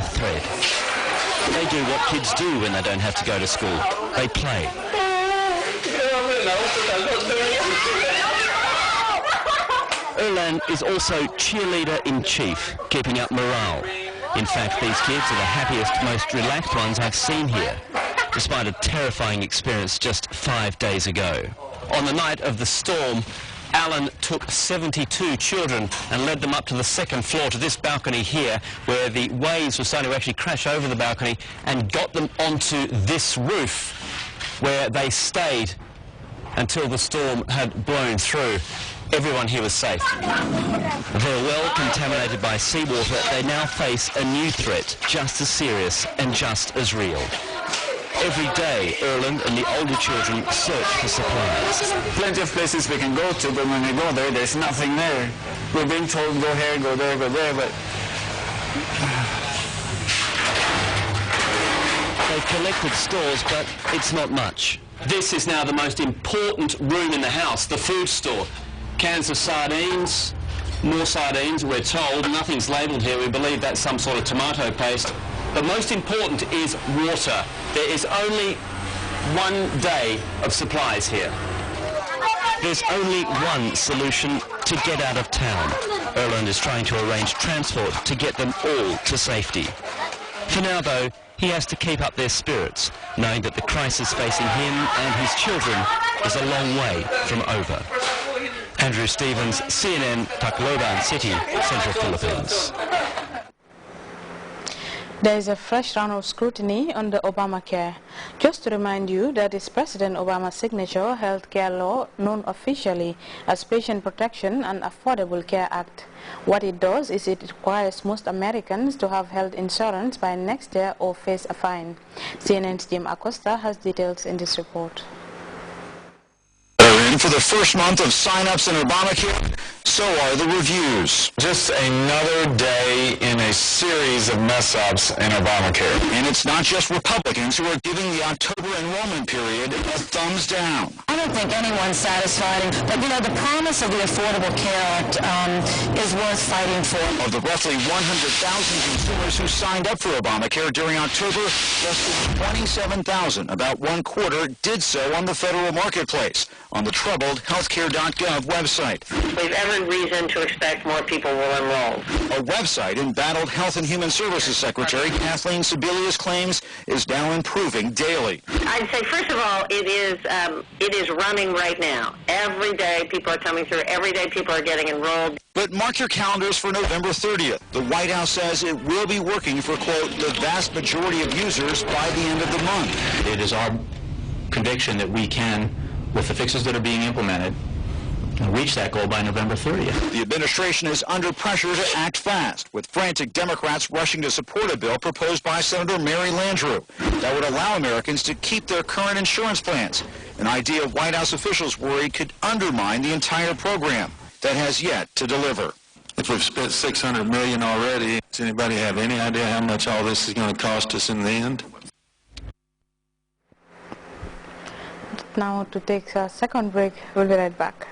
thread. They do what kids do when they don't have to go to school. They play. Erlan is also cheerleader-in-chief, keeping up morale. In fact, these kids are the happiest, most relaxed ones I've seen here, despite a terrifying experience just 5 days ago. On the night of the storm, Alan took 72 children and led them up to the second floor, to this balcony here, where the waves were starting to actually crash over the balcony, and got them onto this roof, where they stayed until the storm had blown through. Everyone here was safe. They're well contaminated by seawater. They now face a new threat, just as serious and just as real. Every day, Erland and the older children search for supplies. Plenty of places we can go to, but when we go there, there's nothing there. We're being told, go here, go there, but... They've collected stores, but it's not much. This is now the most important room in the house, the food store. Cans of sardines, more sardines, we're told. Nothing's labelled here. We believe that's some sort of tomato paste. But most important is water. There is only 1 day of supplies here. There's only one solution: to get out of town. Erland is trying to arrange transport to get them all to safety. For now, though, he has to keep up their spirits, knowing that the crisis facing him and his children is a long way from over. Andrew Stevens, CNN, Tacloban City, Central Philippines. There is a fresh round of scrutiny on the Obamacare. Just to remind you that it's President Obama's signature health care law, known officially as Patient Protection and Affordable Care Act. What it does is it requires most Americans to have health insurance by next year or face a fine. CNN's Jim Acosta has details in this report. For the first month of sign-ups in Obamacare, so are the reviews. Just another day in a series of mess-ups in Obamacare. And it's not just Republicans who are giving the October enrollment period a thumbs down. I don't think anyone's satisfied, but you know, the promise of the Affordable Care Act is worth fighting for. Of the roughly 100,000 consumers who signed up for Obamacare during October, less than 27,000, about 1/4, did so on the federal marketplace, on the troubled healthcare.gov website. We have every reason to expect more people will enroll. A website embattled Health and Human Services Secretary Kathleen Sebelius claims is now improving daily. I'd say, first of all, it is running right now. Every day people are coming through. Every day people are getting enrolled. But mark your calendars for November 30th. The White House says it will be working for, quote, the vast majority of users by the end of the month. It is our conviction that we can, with the fixes that are being implemented, reach that goal by November 30th. The administration is under pressure to act fast, with frantic Democrats rushing to support a bill proposed by Senator Mary Landrieu that would allow Americans to keep their current insurance plans, an idea White House officials worry could undermine the entire program that has yet to deliver. If we've spent $600 million already, does anybody have any idea how much all this is going to cost us in the end? Now to take a second break, we'll be right back.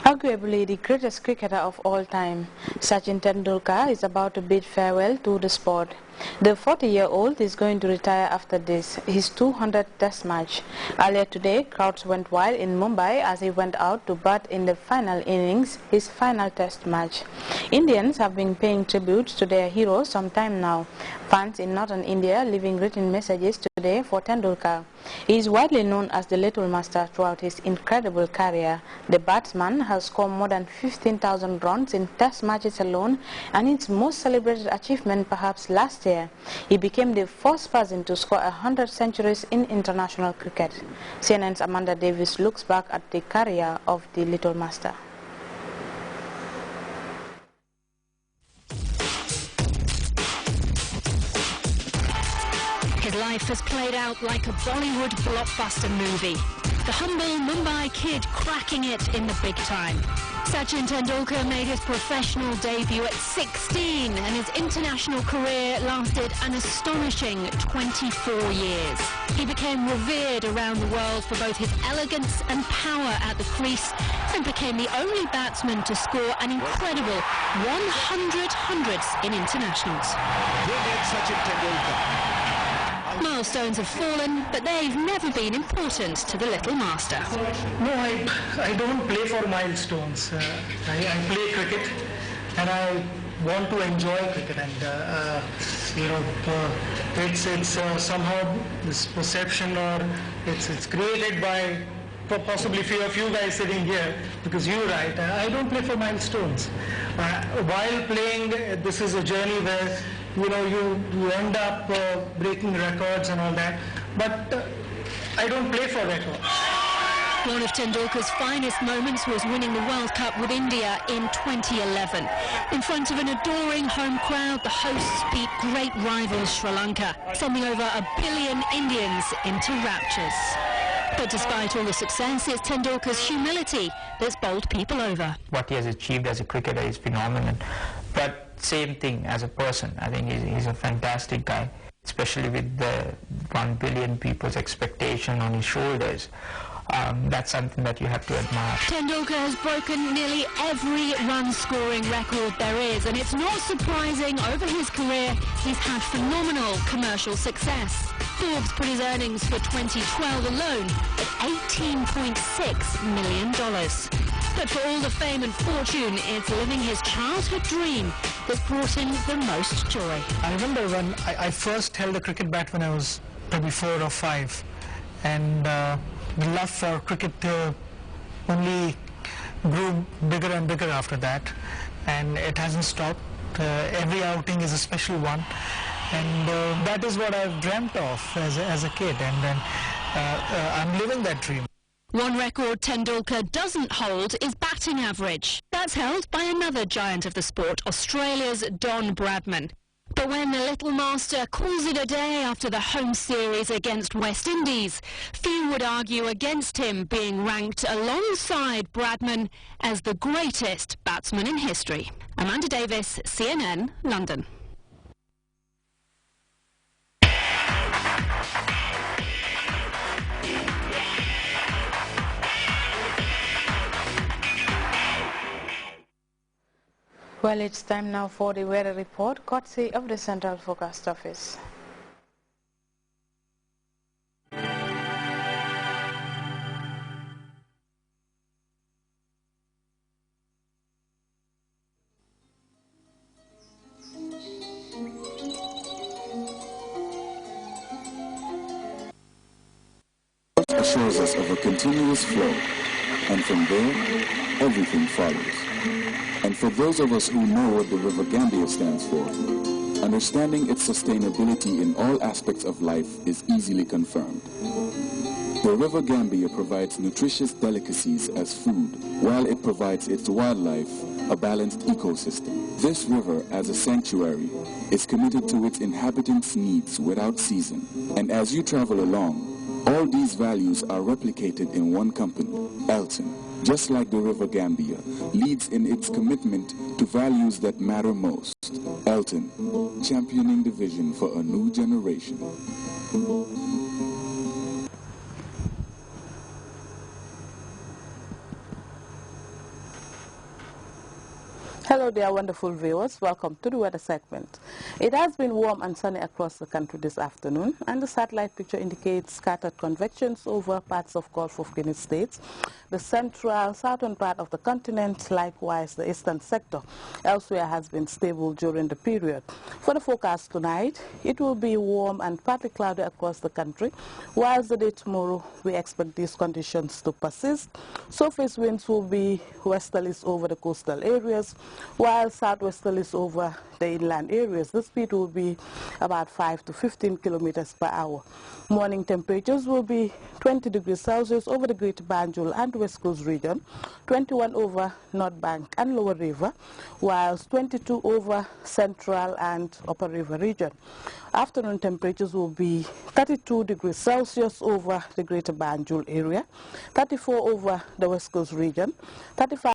Arguably the greatest cricketer of all time, Sachin Tendulkar is about to bid farewell to the sport. The 40-year-old is going to retire after this, his 200th test match. Earlier today, crowds went wild in Mumbai as he went out to bat in the final innings, his final test match. Indians have been paying tribute to their hero some time now. Fans in northern India leaving written messages today for Tendulkar. He is widely known as the Little Master throughout his incredible career. The batsman has scored more than 15,000 runs in test matches alone, and its most celebrated achievement perhaps last year. He became the first person to score 100 centuries in international cricket. CNN's Amanda Davis looks back at the career of the Little Master. His life has played out like a Bollywood blockbuster movie. the humble Mumbai kid cracking it in the big time. Sachin Tendulkar made his professional debut at 16 and his international career lasted an astonishing 24 years. He became revered around the world for both his elegance and power at the crease and became the only batsman to score an incredible 100 hundreds in internationals. Brilliant Sachin Tendulkar. Milestones have fallen, but they've never been important to the little master. No, I don't play for milestones. I play cricket and I want to enjoy cricket, and it's somehow this perception, or it's created by possibly a few of you guys sitting here, because you're right. I don't play for milestones. While playing, this is a journey where you end up breaking records and all that, but I don't play for records. One of Tendulkar's finest moments was winning the World Cup with India in 2011. In front of an adoring home crowd, the hosts beat great rivals Sri Lanka, sending over 1 billion Indians into raptures. But despite all the success, it's Tendulkar's humility that's bowled people over. What he has achieved as a cricketer is phenomenal. But same thing as a person. I think he's a fantastic guy, especially with the 1 billion people's expectation on his shoulders. That's something that you have to admire. Tendulkar has broken nearly every run-scoring record there is, and it's not surprising over his career he's had phenomenal commercial success. Forbes put his earnings for 2012 alone at $18.6 million. But for all the fame and fortune, it's living his childhood dream that's brought him the most joy. I remember when I first held a cricket bat when I was maybe 4 or 5, and the love for cricket only grew bigger and bigger after that, and it hasn't stopped. Every outing is a special one, and that is what I've dreamt of as a kid, and then I'm living that dream. One record Tendulkar doesn't hold is batting average. That's held by another giant of the sport, Australia's Don Bradman. But when the little master calls it a day after the home series against West Indies, few would argue against him being ranked alongside Bradman as the greatest batsman in history. Amanda Davis, CNN, London. Well, it's time now for the weather report, courtesy of the Central Forecast Office. Assures us of a continuous flow, and from there, everything follows. And for those of us who know what the River Gambia stands for, understanding its sustainability in all aspects of life is easily confirmed. The River Gambia provides nutritious delicacies as food, while it provides its wildlife a balanced ecosystem. This river, as a sanctuary, is committed to its inhabitants' needs without season. And as you travel along, all these values are replicated in one company, Elton. Just like the River Gambia, leads in its commitment to values that matter most. Elton, championing the vision for a new generation. Hello there, wonderful viewers. Welcome to the weather segment. It has been warm and sunny across the country this afternoon, and the satellite picture indicates scattered convections over parts of Gulf of Guinea states, the central southern part of the continent, likewise the eastern sector. Elsewhere has been stable during the period. For the forecast tonight, it will be warm and partly cloudy across the country, whilst the day tomorrow we expect these conditions to persist. Surface winds will be westerlies over the coastal areas, while southwesterlies over the inland areas. The speed will be about 5 to 15 kilometers per hour. Morning temperatures will be 20 degrees Celsius over the Greater Banjul and West Coast region, 21 over North Bank and Lower River, whilst 22 over Central and Upper River region. Afternoon temperatures will be 32 degrees Celsius over the Greater Banjul area, 34 over the West Coast region, 35